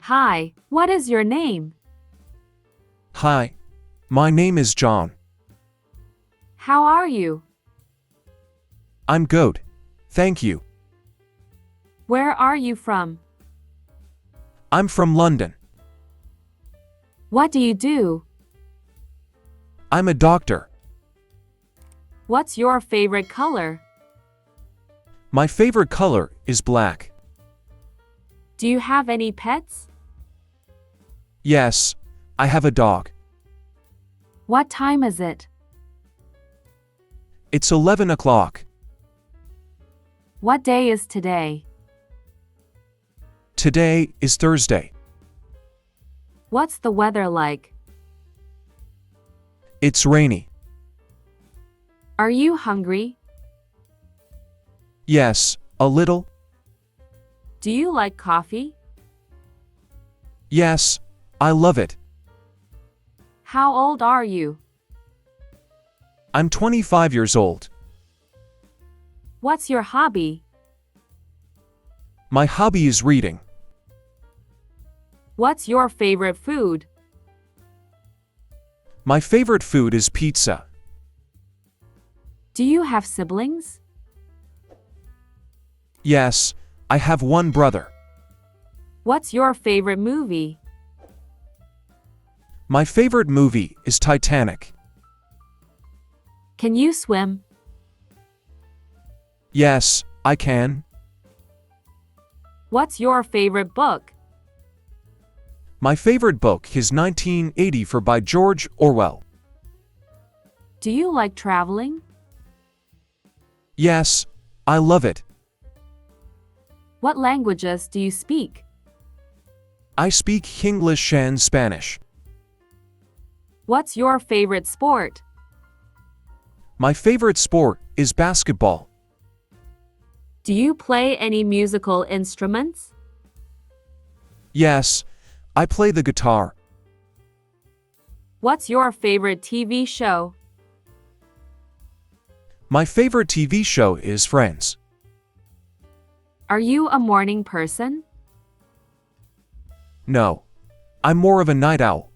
Hi, what is your name? Hi, my name is John. How are you? I'm good. Thank you. Where are you from? I'm from London. What do you do? I'm a doctor. What's your favorite color? My favorite color is black. Do you have any pets? Yes, I have a dog. What time is it? It's 11 o'clock. What day is today? Today is Thursday. What's the weather like? It's rainy. Are you hungry? Yes, a little. Do you like coffee? Yes, I love it. How old are you? I'm 25 years old. What's your hobby? My hobby is reading. What's your favorite food? My favorite food is pizza. Do you have siblings? Yes, I have one brother. What's your favorite movie? My favorite movie is Titanic. Can you swim? Yes, I can. What's your favorite book? My favorite book is 1984 by George Orwell. Do you like traveling? Yes, I love it. What languages do you speak? I speak English and Spanish. What's your favorite sport? My favorite sport is basketball. Do you play any musical instruments? Yes, I play the guitar. What's your favorite TV show? My favorite TV show is Friends. Are you a morning person? No, I'm more of a night owl.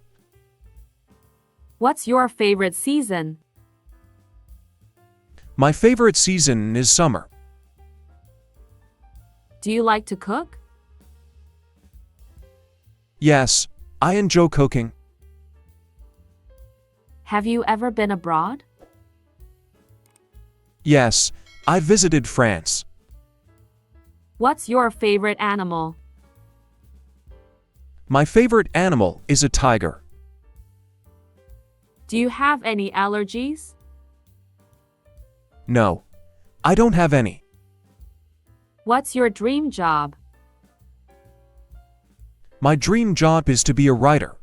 What's your favorite season? My favorite season is summer. Do you like to cook? Yes, I enjoy cooking. Have you ever been abroad? Yes, I visited France. What's your favorite animal? My favorite animal is a tiger. Do you have any allergies? No, I don't have any. What's your dream job? My dream job is to be a writer.